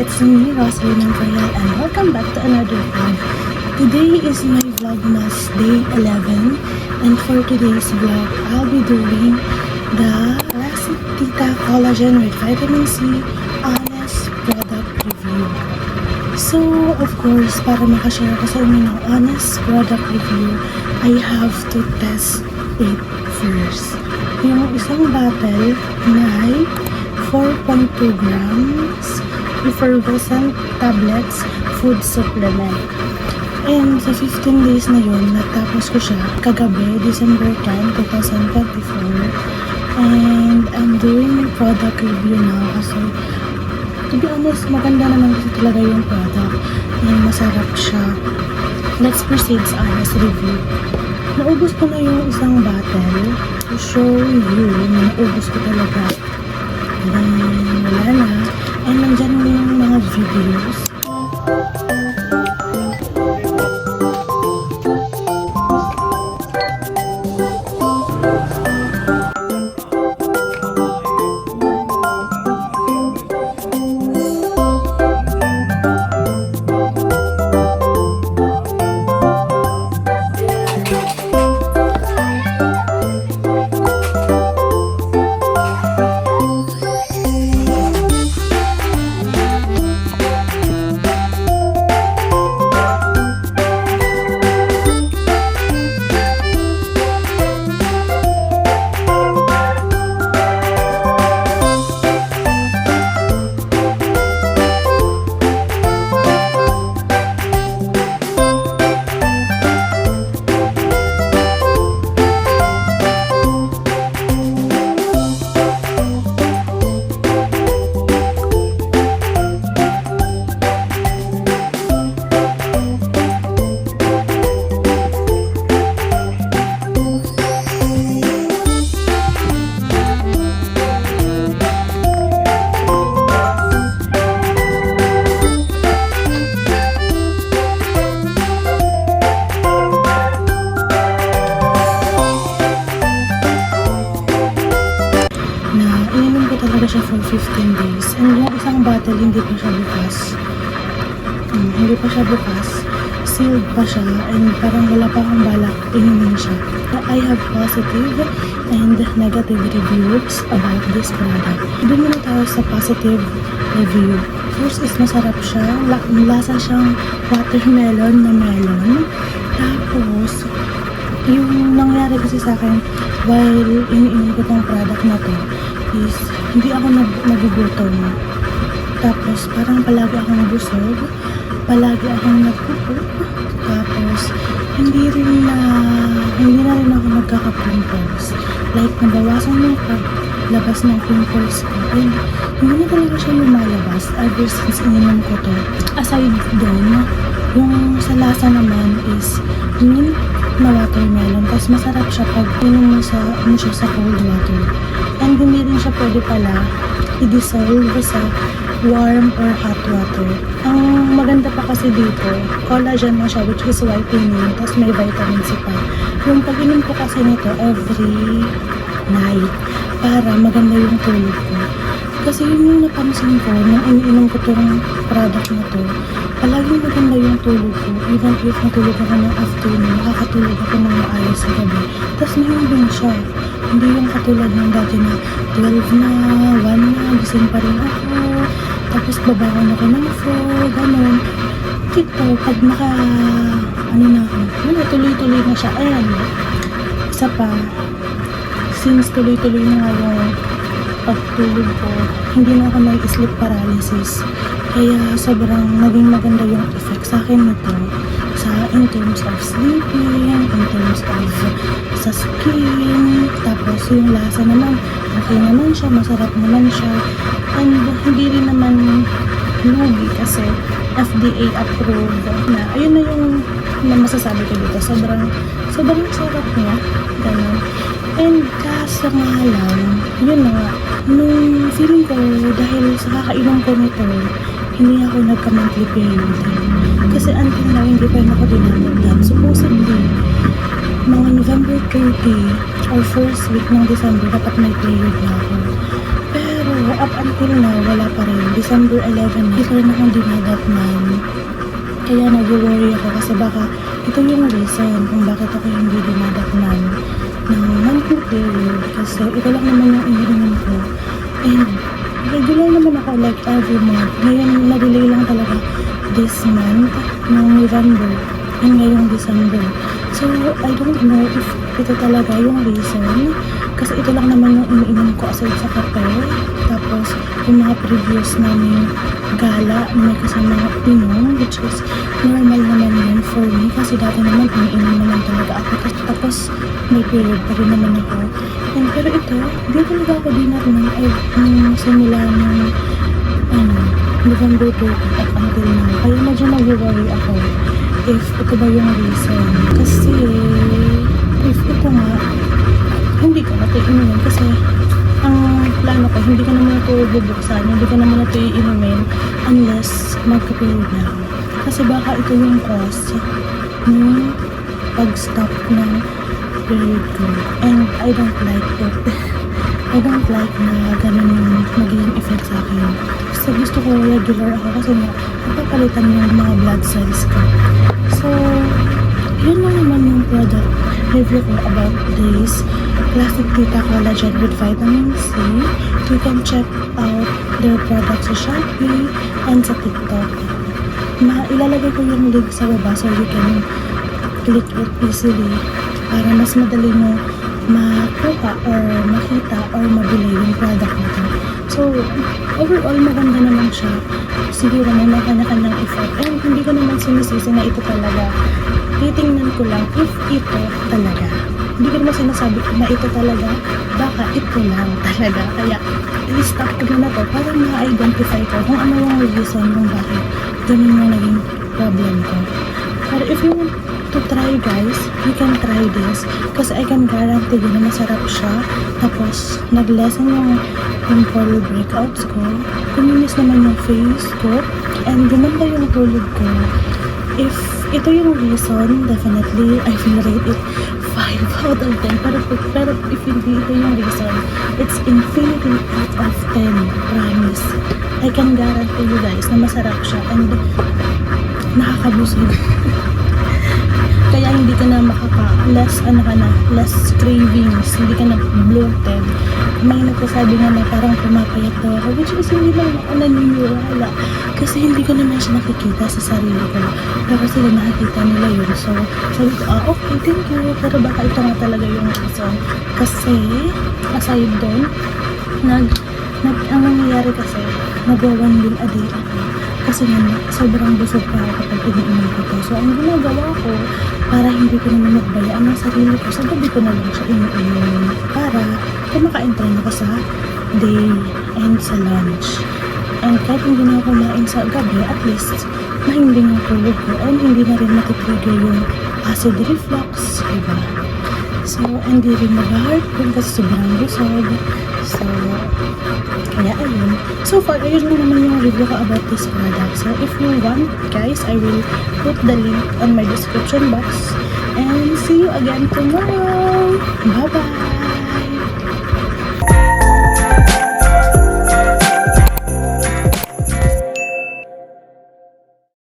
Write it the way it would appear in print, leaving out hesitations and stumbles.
it's me, Rosalie Royal, and welcome back to another vlog. Today is my Vlogmas Day 11, and for today's vlog, I'll be doing the Classic Tita Collagen with Vitamin C Honest Product Review. So, of course, para makashare ko sa inyo ng honest product review, I have to test it first. Yung isang bottle may 4.2 grams effervescent tablets food supplement. And sa 15 days na yun, natapos ko siya kagabi, December 10, 2024. And I'm doing my product review now kasi to be honest, maganda naman kasi talaga yung product. And masarap siya. Let's proceed sa honest review. Naubos ko na yung isang bottle to show you na naubos ko talaga. And wala na. And nandyan yung mga videos. Talaga siya for 15 days. And yung isang bottle, hindi pa siya bukas. Sealed pa siya. And parang wala pa akong balak inumin siya. I have positive and negative reviews about this product. Doon muna tayo sa positive review. First is masarap siya. Lasa siyang watermelon na melon. Tapos, yung nangyari kasi sa akin while iniinom ko tong product na to is hindi ako nagugutom. Tapos parang palagi akong busog, palagi akong nagpupup. Tapos hindi na rin ako nagkaka-pimples. Like nabawasan yung paglabas ng pimples ko. And hindi na talaga siya lumalabas ever since ininom ko to. Aside doon, yung sa lasa naman is mint na watermelon. Tapos masarap siya pag inom mo siya sa cold water. And hindi rin siya pwede pala i-dissolve sa warm or hot water. Ang maganda pa kasi dito, collagen na siya which is whitening, tapos may vitamin C pa. Yung pag-inom ko kasi nito every night para maganda yung tulog ko. Kasi yung napansin ko nung iniinom ko tong product na to, palaging maganda yung tulog ko. Even if natulog ako ng afternoon, nakakatulog ako ng maayos sa gabi. Tapos mahirap siya. Hindi yung katulad ng dati na 12 na, 1 na, gising pa rin ako. Tapos babangon ako ng 4, gano'n. Dito, pag tuloy-tuloy na siya. Ayan, isa pa, since tuloy-tuloy na nga yung pagtulog ko, hindi na ako may sleep paralysis. Kaya sobrang naging maganda yung effect sa akin nito. In terms of sleeping, in terms of sa skin, tapos yung lasa naman, okay naman siya, masarap naman siya, and hindi rin naman lugi kasi FDA approved na. Ayun na yung masasabi ko dito, sobrang sarap niya, ganun. And kaso nga lang, yun na nga, nung feeling ko, dahil sa kakainom ko nito, hindi ako nagka-monthly period. Kasi until now, hindi pa rin ako dinamagdan. Supposedly, mga November 30 or first week ng December, dapat may period na ako. Pero, up until now, wala pa rin. December 11 na, hindi pa rin akong dinadatnan. Kaya nag-worry ako kasi baka ito yung reason kung bakit ako hindi dinadatnan ng monthly period. Kasi ito lang naman yung iniinom ko. And regular naman ako like every month. Ngayon, na-delay lang talaga this month, noong November, and ngayong December. So, I don't know if ito talaga yung reason. Kasi ito lang naman yung iniinom ko aside sa kape. Tapos, yung mga previous namin gala na may kasama inom, which is normal naman yun for me. Kasi dati naman, iniinom naman talaga ako. Tapos, may period pa rin naman ako. And, pero ito, hindi talaga ako dinarnan simula ng November 30 up until now. Kaya medyo nag-worry ako if ito ba yung reason. Kasi, if ito nga, hindi ko natin inumin kasi ang plano ko, hindi ko naman ito bubuksan, hindi ko naman ito iinumin unless magka-period na ako. Kasi baka ito yung cause ng pag-stop ng period ko. And I don't like it. I don't like na ganun yung magiging effect sa akin. Kasi gusto ko regular ako kasi napapalitan yung mga blood cells ko. So, yun lang naman yung product review ko about this Classic Tita Collagen with Vitamin C. You can check out their products sa Shopee and sa TikTok. Ilalagay ko yung link sa baba so you can click it easily para mas madali mo makuha or makita or mabili yung product na to. So, overall maganda naman siya. Siguro may mga kanya-kanyang effect. And hindi ko naman sinisisi na ito talaga. Titingnan ko lang if ito talaga. Hindi ko naman sinasabi na ito talaga. Baka ito lang talaga. Kaya, i-stop ko na to para ma-identify ko kung ano yung reason kung bakit ganun yung naging problem ko. Pero if you want to try guys, you can try this. Kasi I can guarantee na masarap siya. Tapos, nag-lessen yung pimple breakouts ko. Kuminis naman yung face ko. And gumanda yung tulog ko. If ito yung reason, definitely, I will rate it 5 out of 10. Pero if hindi ito yung reason, it's infinity out of 10. Promise. I can guarantee you guys na masarap siya and nakakabusog. Kaya hindi ka na less cravings, hindi ka na bloated. May nagsasabi nga na parang pumapayat daw ako, which is hindi lang ako naniniwala. Kasi hindi ko naman siya nakikita sa sarili ko. Pero sila nakikita nila yun. So, sabi ko, okay, thank you. Pero baka ito nga talaga yung reason. Kasi, aside doon, ang nangyayari kasi, nag-1 meal a day ako. Kasi nga, sobrang busog pa ako kapag iniinom ko to. So, ang ginagawa ko, para hindi ko naman magbayaan ng sarili ko, sa gabi ko na lang siya iniinom. Para, kumakain pa rin ako sa day and sa lunch. And kahit hindi na ako kumain sa gabi, at least, mahimbing ang tulog ko and hindi na rin matitrigger yung acid reflux, diba? So, hindi rin mag-heartburn kasi sobrang busog. So, kaya ayun. So far, ayun na naman yung review ko about this product. So, if you want, guys, I will put the link on my description box. And see you again tomorrow. Bye-bye!